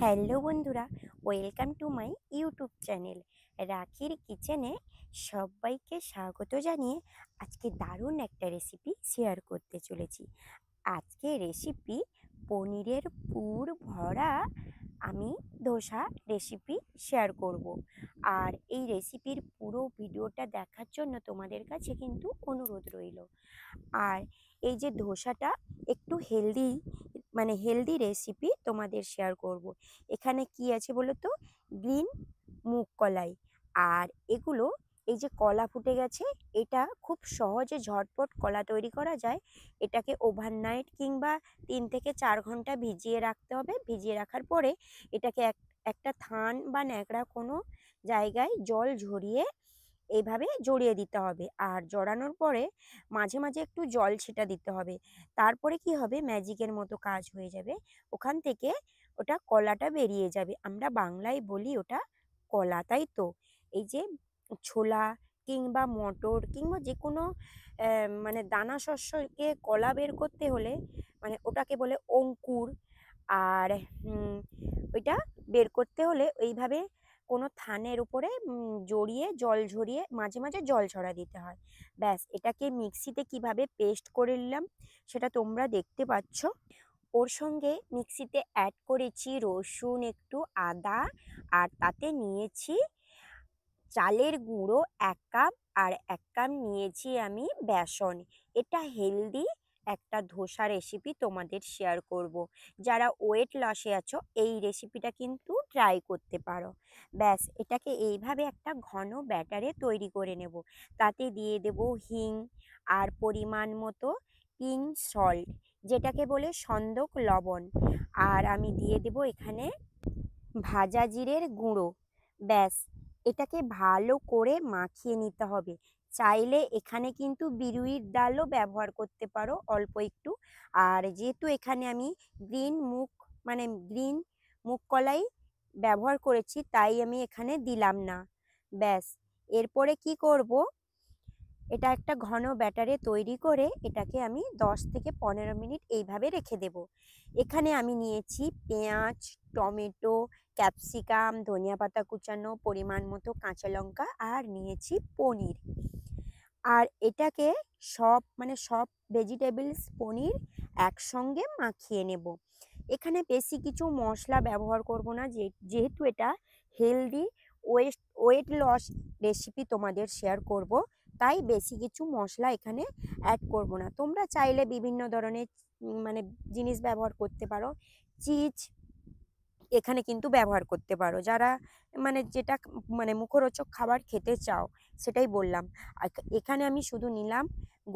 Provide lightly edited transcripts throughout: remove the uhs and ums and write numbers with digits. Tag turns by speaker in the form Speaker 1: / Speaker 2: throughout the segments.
Speaker 1: Hello বন্ধুরা, welcome to my YouTube channel রাখির কিচেনে। সবাইকে স্বাগত জানিয়ে আজকে দারুণ একটা রেসিপি শেয়ার করতে চলেছি। আজকে রেসিপি পনিরের পুর ভরা আমি ধোসা রেসিপি শেয়ার করব। আর এই রেসিপির পুরো ভিডিওটা দেখার জন্য তোমাদের কাছে কিন্তু অনুরোধ রইল। আর এই যে ধোসাটা একটু হেলদি, মানে হেলদি রেসিপি তোমাদের শেয়ার করব। এখানে কি আছে বলো তো? গ্রিন মুগ কলাই। আর এগুলো, এই যে কলা ফুটে গেছে, এটা খুব সহজে ঝটপট কলা তৈরি করা যায়। এটাকে ওভারনাইট কিংবা 3 থেকে 4 ঘন্টা ভিজিয়ে রাখতে হবে। ভিজিয়ে রাখার পরে এটাকে একটা থান বা ন্যাকড়া কোনো জায়গায় জল ঝরিয়ে এইভাবে জড়িয়ে দিতে হবে। আর জড়ানোর পরে মাঝে মাঝে একটু জল ছিটা দিতে হবে। তারপরে কি হবে, ম্যাজিকের মতো কাজ হয়ে যাবে। ওখান থেকে ওটা কলাটা বেরিয়ে যাবে। আমরা বাংলায় বলি ওটা কলা, তাই তো? এই যে ছোলা কিংবা মটর কিংবা যে কোনো মানে দানা শস্যকে কলা বের করতে হলে মানে ওটাকে বলে অঙ্কুর। আর ওইটা বের করতে হলে এইভাবে কোনো থানের উপরে জড়িয়ে জল ঝরিয়ে মাঝে মাঝে জল ছড়া দিতে হয়। ব্যাস, এটাকে মিক্সিতে কিভাবে পেস্ট করে নিলাম সেটা তোমরা দেখতে পাচ্ছ। ওর সঙ্গে মিক্সিতে অ্যাড করেছি রসুন, একটু আদা, আর তাতে নিয়েছি চালের গুঁড়ো 1 কাপ, আর 1 কাপ নিয়েছি আমি বেসন। এটা হেলদি একটা ধোসা রেসিপি তোমাদের শেয়ার করব। যারা ওয়েট লসে আছো এই রেসিপিটা কিন্তু ট্রাই করতে পারো। ব্যাস, এটাকে এইভাবে একটা ঘন ব্যাটারে তৈরি করে নেব। তাতে দিয়ে দেব হিং, আর পরিমাণ মতো পিঙ্ক সল্ট, যেটাকে বলে সন্দক লবণ। আর আমি দিয়ে দেব এখানে ভাজা জিরের গুঁড়ো। ব্যাস, এটাকে ভালো করে মাখিয়ে নিতে হবে। চাইলে এখানে কিন্তু বিউলির ডালও ব্যবহার করতে পারো অল্প একটু। আর যেহেতু এখানে আমি গ্রিন মুগ, মানে গ্রিন মুগ কলাই ব্যবহার করেছি, তাই আমি এখানে দিলাম না। ব্যাস, এরপরে কি করব, এটা একটা ঘন ব্যাটারে তৈরি করে এটাকে আমি 10 থেকে 15 মিনিট এইভাবে রেখে দেব। এখানে আমি নিয়েছি পেঁয়াজ, টমেটো, ক্যাপসিকাম, ধনিয়া পাতা কুচানো, পরিমাণ মতো কাঁচা লঙ্কা, আর নিয়েছি পনির। আর এটাকে সব ভেজিটেবলস পনির একসঙ্গে মাখিয়ে নেব। এখানে বেশি কিছু মশলা ব্যবহার করব না, যেহেতু এটা হেলদি ওয়েট লস রেসিপি তোমাদের শেয়ার করব, তাই বেশি কিছু মশলা এখানে অ্যাড করব না। তোমরা চাইলে বিভিন্ন ধরনের মানে জিনিস ব্যবহার করতে পারো। চিজ এখানে কিন্তু ব্যবহার করতে পারো, যারা মানে যেটা মানে মুখরোচক খাবার খেতে চাও সেটাই বললাম। আর এখানে আমি শুধু নিলাম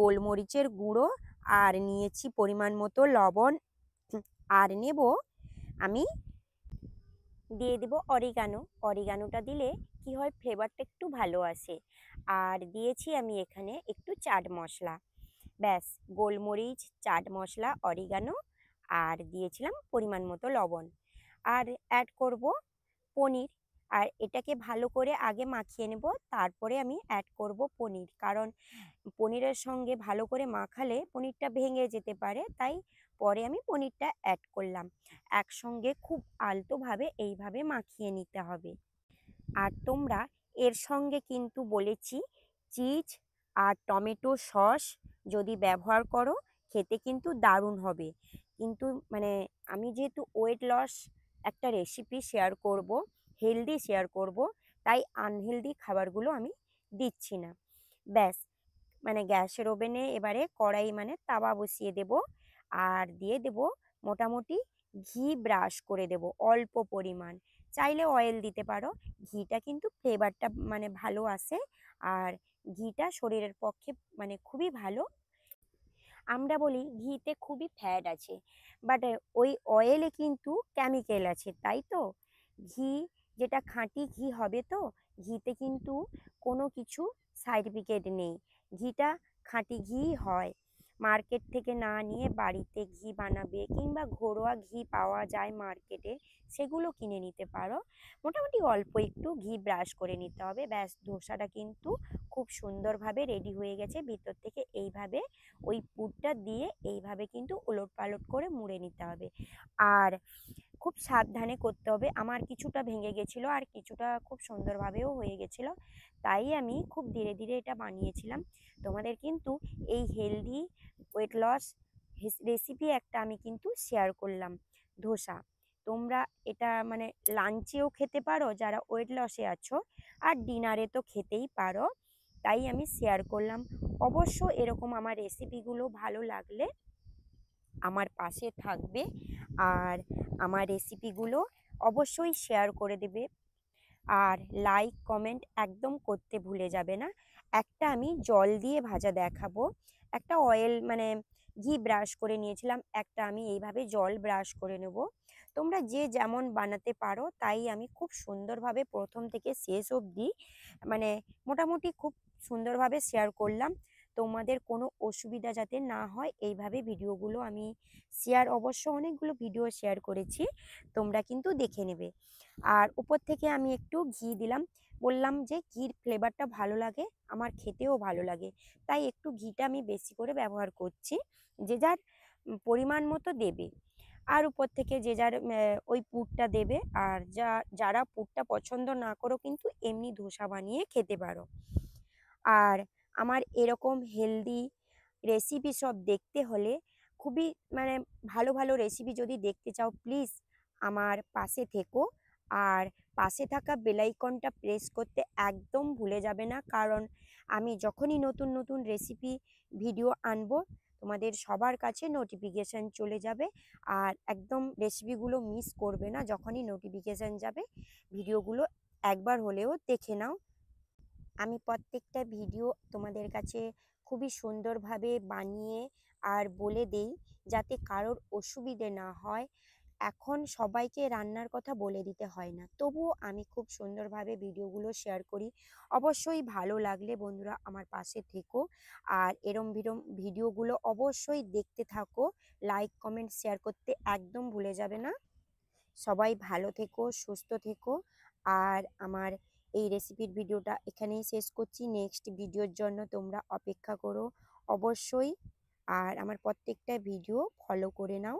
Speaker 1: গোলমরিচের গুঁড়ো, আর নিয়েছি পরিমাণ মতো লবণ, আর নেব আমি দিয়ে দেব অরিগানো। অরিগানোটা দিলে কি হয়, ফ্লেভারটা একটু ভালো আসে। আর দিয়েছি আমি এখানে একটু চাট মশলা। ব্যাস, গোলমরিচ, চাট মশলা, অরিগানো, আর দিয়েছিলাম পরিমাণ মতো লবণ। আর অ্যাড করব পনির। আর এটাকে ভালো করে আগে মাখিয়ে নেব, তারপরে আমি অ্যাড করব পনির। কারণ পনিরের সঙ্গে ভালো করে মাখালে পনিরটা ভেঙে যেতে পারে, তাই পরে আমি পনিরটা অ্যাড করলাম। একসঙ্গে খুব আলতোভাবে এইভাবে মাখিয়ে নিতে হবে। আর তোমরা এর সঙ্গে কিন্তু বলেছি চিজ আর টমেটো সস যদি ব্যবহার করো, খেতে কিন্তু দারুণ হবে। কিন্তু মানে আমি যেহেতু ওয়েট লস একটা রেসিপি শেয়ার করব, হেলদি শেয়ার করব, তাই আনহেলদি খাবারগুলো আমি দিচ্ছি না। ব্যাস, মানে গ্যাসের ওভেনে এবারে কড়াই মানে তাওয়া বসিয়ে দেব। আর দিয়ে দেব মোটামুটি ঘি, ব্রাশ করে দেব অল্প পরিমাণ। চাইলে অয়েল দিতে পারো, ঘিটা কিন্তু ফ্লেভারটা মানে ভালো আসে। আর ঘিটা শরীরের পক্ষে মানে খুবই ভালো। আমরা বলি ঘিতে খুবই ফ্যাট আছে, বাট ওই অয়েলে কিন্তু কেমিক্যাল আছে, তাই তো? ঘি যেটা খাঁটি ঘি হবে, তো ঘিতে কিন্তু কোনো কিছু সার্টিফিকেট নেই। ঘিটা খাঁটি ঘি হয়। মার্কেট থেকে না নিয়ে বাড়িতে ঘি বানাবে কিংবা ঘরোয়া ঘি পাওয়া যায় মার্কেটে, সেগুলো কিনে নিতে পারো। মোটামুটি অল্প একটু ঘি ব্রাশ করে নিতে হবে। ব্যাস, ধোসাটা কিন্তু খুব সুন্দরভাবে রেডি হয়ে গেছে। ভিতর থেকে এইভাবে ওই পুরটা দিয়ে এইভাবে কিন্তু ওলট পালট করে মুড়ে নিতে হবে। আর খুব সাবধানে করতে হবে। আমার কিছুটা ভেঙে গেছিলো আর কিছুটা খুব সুন্দরভাবেও হয়ে গেছিলো, তাই আমি খুব ধীরে ধীরে এটা বানিয়েছিলাম। তোমাদের কিন্তু এই হেলদি ওয়েট লস রেসিপি একটা আমি কিন্তু শেয়ার করলাম, ধোসা। তোমরা এটা মানে লাঞ্চেও খেতে পারো যারা ওয়েট লসে আছো, আর ডিনারে তো খেতেই পারো, তাই আমি শেয়ার করলাম। অবশ্য এরকম আমার রেসিপিগুলো ভালো লাগলে আমার পাশে থাকবে, আর আমার রেসিপিগুলো অবশ্যই শেয়ার করে দেবে, আর লাইক কমেন্ট একদম করতে ভুলে যাবে না। একটা আমি জল দিয়ে ভাজা দেখাবো, একটা অয়েল মানে ঘি ব্রাশ করে নিয়েছিলাম, একটা আমি এইভাবে জল ব্রাশ করে নেব। তোমরা যে যেমন বানাতে পারো, তাই আমি খুব সুন্দরভাবে প্রথম থেকে শেষ অবধি মানে মোটামুটি খুব সুন্দরভাবে শেয়ার করলাম। তোমাদের কোনো অসুবিধা যাতে না হয় এইভাবে ভিডিওগুলো আমি অবশ্য অনেকগুলো ভিডিও শেয়ার করেছি, তোমরা কিন্তু দেখে নেবে। আর উপর থেকে আমি একটু ঘি দিলাম, বললাম যে ঘির ফ্লেভারটা ভালো লাগে, আমার খেতেও ভালো লাগে, তাই একটু ঘিটা আমি বেশি করে ব্যবহার করছি। যে যার পরিমাণ মতো দেবে, আর উপর থেকে যে যার ওই পুরটা দেবে। আর যারা পুরটা পছন্দ না করো কিন্তু এমনি ধোসা বানিয়ে খেতে পারো। আর আমার এরকম হেলদি রেসিপি সব দেখতে হলে, খুবই মানে ভালো ভালো রেসিপি যদি দেখতে চাও, প্লিজ আমার পাশে থেকো। আর পাশে থাকা বেল আইকনটা প্রেস করতে একদম ভুলে যাবে না, কারণ আমি যখনই নতুন নতুন রেসিপি ভিডিও আনবো, তোমাদের সবার কাছে নোটিফিকেশান চলে যাবে। আর একদম রেসিপিগুলো মিস করবে না, যখনই নোটিফিকেশান যাবে ভিডিওগুলো একবার হলেও দেখে নাও। আমি প্রত্যেকটা ভিডিও তোমাদের কাছে খুবই সুন্দরভাবে বানিয়ে আর বলে দেই, যাতে কারোর অসুবিধে না হয়। এখন সবাইকে রান্নার কথা বলে দিতে হয় না, তবুও আমি খুব সুন্দরভাবে ভিডিওগুলো শেয়ার করি। অবশ্যই ভালো লাগলে বন্ধুরা আমার পাশে থেকো, আর এরম ভিডিওগুলো অবশ্যই দেখতে থাকো। লাইক কমেন্ট শেয়ার করতে একদম ভুলে যাবে না। সবাই ভালো থেকো, সুস্থ থেকো। আর আমার এই রেসিপির ভিডিওটা এখানেই শেষ করছি। নেক্সট ভিডিওর জন্য তোমরা অপেক্ষা করো অবশ্যই, আর আমার প্রত্যেকটা ভিডিও ফলো করে নাও।